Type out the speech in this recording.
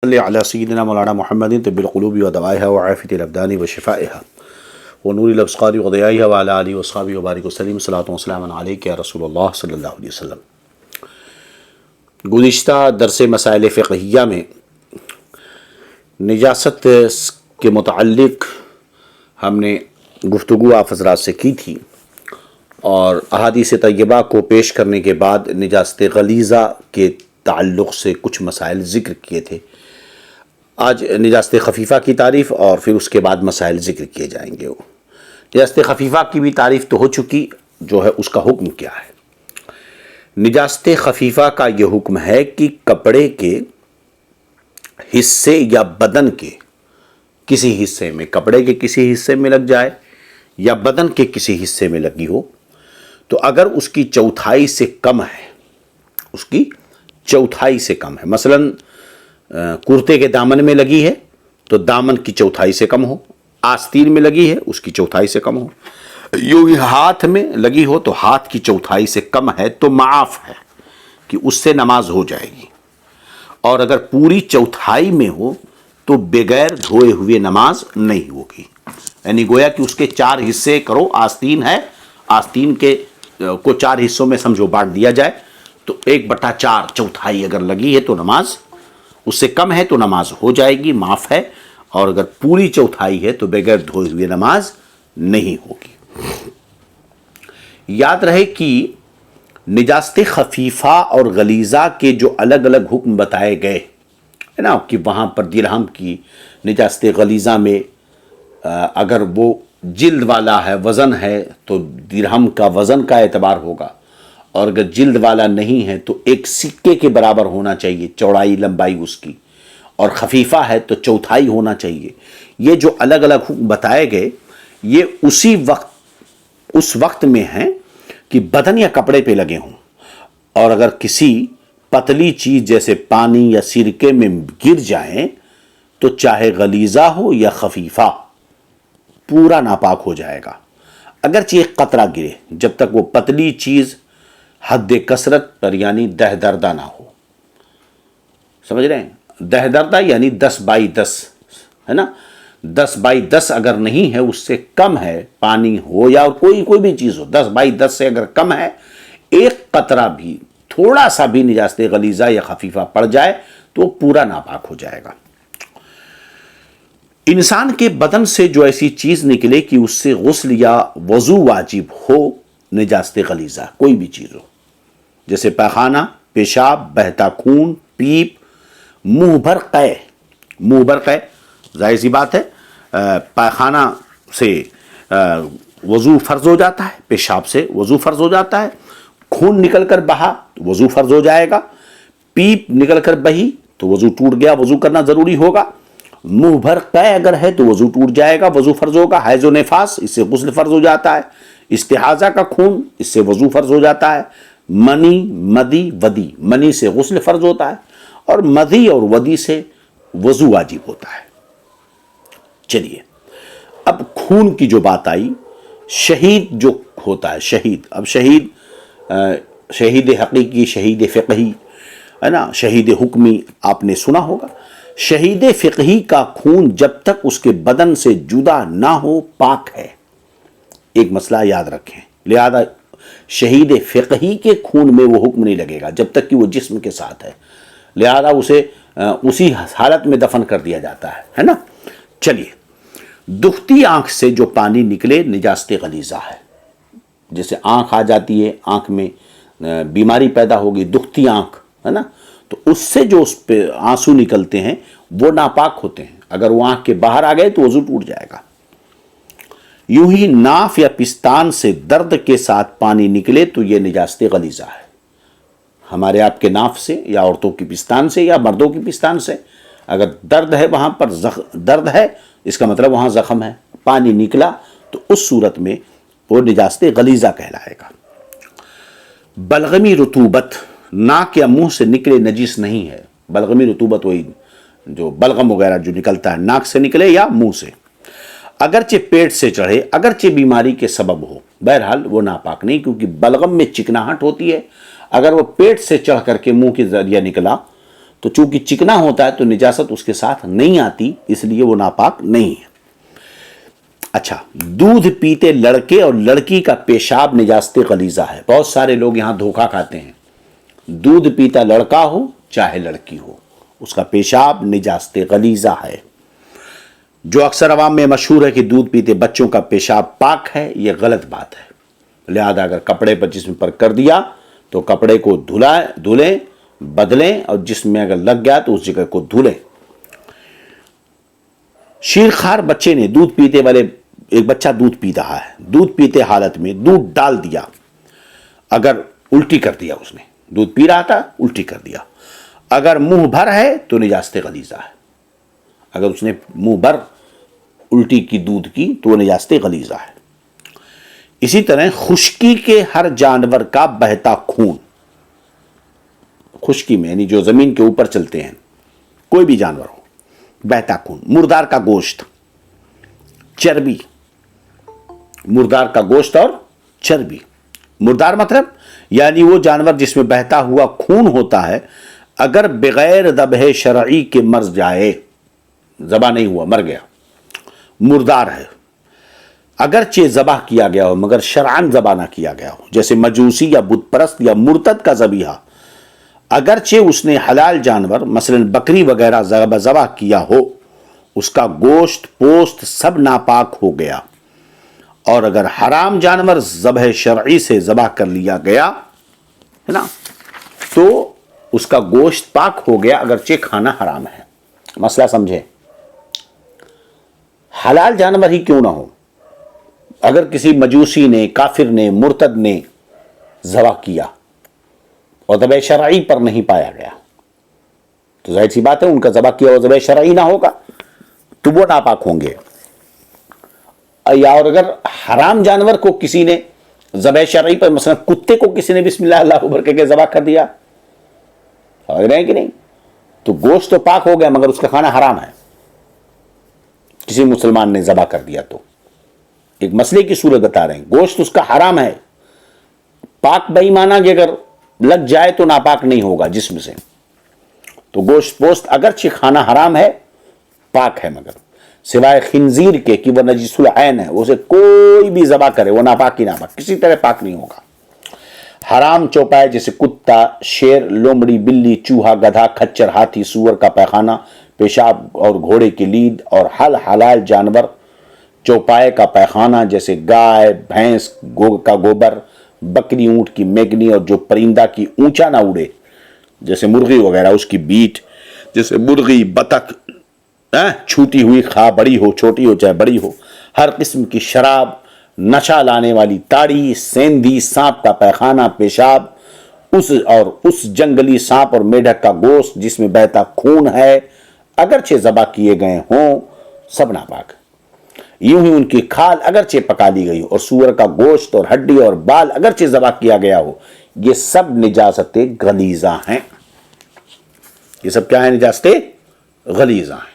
صلی علی سیدنا مولانا محمد طب القلوب ودوائها وعافیت الابدان وشفائها ونور الابصار وضیائها وعلی آلہ واصحابہ وبارک وسلم صلاۃ وسلام علیک یا رسول اللہ صلی اللہ علیہ وسلم۔ گزشتہ درس مسائل فقہیہ میں نجاست کے متعلق ہم نے گفتگو آپ حضرات سے کی تھی اور احادیث طیبہ کو پیش کرنے کے بعد نجاست غلیظہ کے تعلق سے کچھ مسائل ذکر کیے تھے۔ آج نجاست خفیفہ کی تعریف اور پھر اس کے بعد مسائل ذکر کیے جائیں گے۔ نجاست خفیفہ کی بھی تعریف تو ہو چکی، جو ہے اس کا حکم کیا ہے۔ نجاست خفیفہ کا یہ حکم ہے کہ کپڑے کے حصے یا بدن کے کسی حصے میں، کپڑے کے کسی حصے میں لگ جائے یا بدن کے کسی حصے میں لگی ہو تو اگر اس کی چوتھائی سے کم ہے، اس کی چوتھائی سے کم ہے، مثلا کرتے کے دامن میں لگی ہے تو دامن کی چوتھائی سے کم ہو، آستین میں لگی ہے اس کی چوتھائی سے کم ہو، یوں ہی ہاتھ میں لگی ہو تو ہاتھ کی چوتھائی سے کم ہے تو معاف ہے کہ اس سے نماز ہو جائے گی، اور اگر پوری چوتھائی میں ہو تو بغیر دھوئے ہوئے نماز نہیں ہوگی۔ یعنی گویا کہ اس کے چار حصے کرو، آستین ہے، آستین کے کو چار حصوں میں سمجھو بانٹ دیا جائے تو 1/4 چوتھائی اگر لگی ہے تو نماز، اس سے کم ہے تو نماز ہو جائے گی، معاف ہے، اور اگر پوری چوتھائی ہے تو بغیر دھوئے ہوئے نماز نہیں ہوگی۔ یاد رہے کہ نجاست خفیفہ اور غلیظہ کے جو الگ الگ حکم بتائے گئے ہے نا، کہ وہاں پر درہم کی نجاست غلیظہ میں اگر وہ جلد والا ہے، وزن ہے تو درہم کا وزن کا اعتبار ہوگا، اور اگر جلد والا نہیں ہے تو ایک سکے کے برابر ہونا چاہیے چوڑائی لمبائی اس کی، اور خفیفہ ہے تو چوتھائی ہونا چاہیے۔ یہ جو الگ الگ حکم بتائے گئے یہ اس وقت میں ہیں کہ بدن یا کپڑے پہ لگے ہوں، اور اگر کسی پتلی چیز جیسے پانی یا سرکے میں گر جائیں تو چاہے غلیظہ ہو یا خفیفہ پورا ناپاک ہو جائے گا، اگرچہ ایک قطرہ گرے، جب تک وہ پتلی چیز حد کثرت پر یعنی دہ دردہ نہ ہو۔ سمجھ رہے ہیں؟ دہ دردہ یعنی 10/10 ہے نا، 10/10 اگر نہیں ہے، اس سے کم ہے، پانی ہو یا کوئی بھی چیز ہو، 10/10 سے اگر کم ہے، ایک قطرہ بھی تھوڑا سا بھی نجاست غلیظہ یا خفیفہ پڑ جائے تو پورا ناپاک ہو جائے گا۔ انسان کے بدن سے جو ایسی چیز نکلے کہ اس سے غسل یا وضو واجب ہو، نجاست غلیظہ کوئی بھی چیز ہو، جیسے پیخانہ، پیشاب، بہتا خون، پیپ، منہ بھر قے، ظاہر سی بات ہے پیخانہ سے وضو فرض ہو جاتا ہے، پیشاب سے وضو فرض ہو جاتا ہے، خون نکل کر بہا تو وضو فرض ہو جائے گا، پیپ نکل کر بہی تو وضو ٹوٹ گیا، وضو کرنا ضروری ہوگا، منہ بھر قے اگر ہے تو وضو ٹوٹ جائے گا، وضو فرض ہوگا، حیض و نفاس اس سے غسل فرض ہو جاتا ہے، استحاضہ کا خون اس سے وضو فرض ہو جاتا ہے، منی، مدی، ودی، منی سے غسل فرض ہوتا ہے اور مدی اور ودی سے وضو واجب ہوتا ہے۔ چلیے اب خون کی جو بات آئی، شہید جو ہوتا ہے، شہید، اب شہید حقیقی، شہید فقہی ہے نا، شہید حکمی آپ نے سنا ہوگا۔ شہید فقہی کا خون جب تک اس کے بدن سے جدا نہ ہو پاک ہے، ایک مسئلہ یاد رکھیں، لہذا شہید فقہی کے خون میں وہ حکم نہیں لگے گا جب تک کہ وہ جسم کے ساتھ ہے، لہذا اسے اسی حالت میں دفن کر دیا جاتا ہے نا۔ چلیے، دکھتی آنکھ سے جو پانی نکلے نجاست غلیظہ ہے، جیسے آنکھ آ جاتی ہے، آنکھ میں بیماری پیدا ہوگی، دکھتی آنکھ ہے نا، تو اس سے جو اس پہ آنسو نکلتے ہیں وہ ناپاک ہوتے ہیں، اگر وہ آنکھ کے باہر آ گئے تو وضو ٹوٹ جائے گا۔ یوں ہی ناف یا پستان سے درد کے ساتھ پانی نکلے تو یہ نجاست غلیظہ ہے۔ ہمارے آپ کے ناف سے یا عورتوں کی پستان سے یا مردوں کی پستان سے اگر درد ہے، وہاں پر درد ہے، اس کا مطلب وہاں زخم ہے، پانی نکلا تو اس صورت میں وہ نجاست غلیظہ کہلائے گا۔ بلغمی رطوبت ناک یا منہ سے نکلے نجس نہیں ہے۔ بلغمی رطوبت وہی جو بلغم وغیرہ جو نکلتا ہے ناک سے نکلے یا منہ سے، اگرچہ پیٹ سے چڑھے، اگرچہ بیماری کے سبب ہو، بہرحال وہ ناپاک نہیں، کیونکہ بلغم میں چکناہٹ ہوتی ہے، اگر وہ پیٹ سے چڑھ کر کے منہ کے ذریعہ نکلا تو چونکہ چکنا ہوتا ہے تو نجاست اس کے ساتھ نہیں آتی، اس لیے وہ ناپاک نہیں ہے۔ اچھا، دودھ پیتے لڑکے اور لڑکی کا پیشاب نجاست غلیظہ ہے۔ بہت سارے لوگ یہاں دھوکہ کھاتے ہیں، دودھ پیتا لڑکا ہو چاہے لڑکی ہو، اس کا پیشاب نجاست غلیظہ ہے۔ جو اکثر عوام میں مشہور ہے کہ دودھ پیتے بچوں کا پیشاب پاک ہے، یہ غلط بات ہے۔ لہذا اگر کپڑے پر جسم پر کر دیا تو کپڑے کو دھلیں، بدلیں، اور جسم میں اگر لگ گیا تو اس جگہ کو دھلیں۔ شیرخوار بچے نے دودھ پیتے والے، ایک بچہ دودھ پی رہا ہے، دودھ پیتے حالت میں دودھ ڈال دیا، اگر الٹی کر دیا، اس نے دودھ پی رہا تھا الٹی کر دیا، اگر منہ بھر ہے تو نجاست غلیظہ ہے۔ اگر اس نے منہ بھر الٹی کی دودھ کی تو وہ نجاست غلیظہ ہے۔ اسی طرح خشکی کے ہر جانور کا بہتا خون، خشکی میں یعنی جو زمین کے اوپر چلتے ہیں، کوئی بھی جانور ہو، بہتا خون، مردار کا گوشت، چربی، مردار کا گوشت اور چربی۔ مردار مطلب یعنی وہ جانور جس میں بہتا ہوا خون ہوتا ہے، اگر بغیر ذبح شرعی کے مر جائے، ذبح نہیں ہوا، مر گیا، مردار ہے، اگرچہ ذبح کیا گیا ہو مگر شرعاً ذبح نہ کیا گیا ہو، جیسے مجوسی یا بت پرست یا مرتد کا ذبیحہ، اگرچہ اس نے حلال جانور مثلا بکری وغیرہ ذبح کیا ہو، اس کا گوشت پوست سب ناپاک ہو گیا۔ اور اگر حرام جانور ذبح شرعی سے ذبح کر لیا گیا ہے نا، تو اس کا گوشت پاک ہو گیا، اگرچہ کھانا حرام ہے۔ مسئلہ سمجھے؟ حلال جانور ہی کیوں نہ ہو، اگر کسی مجوسی نے، کافر نے، مرتد نے ذبح کیا اور ذبح شرعی پر نہیں پایا گیا، تو ظاہر سی بات ہے ان کا ذبح کیا اور ذبح شرعی نہ ہوگا تو وہ ناپاک ہوں گے۔ یا اور اگر حرام جانور کو کسی نے ذبح شرعی پر، مثلا کتے کو کسی نے بسم اللہ اللہ اکبر کہہ کے ذبح کر دیا، سمجھ رہے ہیں کہ نہیں، تو گوشت تو پاک ہو گیا مگر اس کا کھانا حرام ہے، کسی مسلمان نے ذبح کر دیا تو۔ ایک مسئلے کی صورت بتا رہے ہیں، گوشت اس کا حرام ہے، پاک بے ایمانہ کہ اگر لگ جائے تو ناپاک نہیں ہوگا جسم سے، تو گوشت پوست اگرچہ کھانا حرام ہے، پاک ہے، مگر سوائے خنزیر کے کہ وہ نجس العین ہے، اسے کوئی بھی ذبح کرے وہ ناپاک ہی ناپاک، کسی طرح پاک نہیں ہوگا۔ حرام چوپائے جیسے کتا، شیر، لومڑی، بلی، چوہا، گدھا، کھچر، ہاتھی، سور کا پیخانہ، پیشاب اور گھوڑے کی لید، اور حلال جانور چوپائے کا پیخانہ جیسے گائے، بھینس کا گوبر، بکری، اونٹ کی میگنی، اور جو پرندہ کی اونچا نہ اڑے جیسے مرغی وغیرہ اس کی بیٹ، جیسے مرغی، بطخ، چھوٹی ہوئی خواہ بڑی ہو، چھوٹی ہو چاہے بڑی ہو، ہر قسم کی شراب، نشہ لانے والی تاڑی، سیندی، سانپ کا پیخانہ، پیشاب، اس جنگلی سانپ اور میڈک کا گوشت جس میں بہتا خون ہے، اگرچہ ذبح کیے گئے ہوں، سب ناپاک۔ یوں ہی ان کی کھال اگرچہ پکا لی گئی ہو، اور سور کا گوشت اور ہڈی اور بال اگرچہ ذبح کیا گیا ہو، یہ سب نجاست غلیظہ ہیں۔ یہ سب کیا ہیں؟ نجاست غلیظہ ہیں۔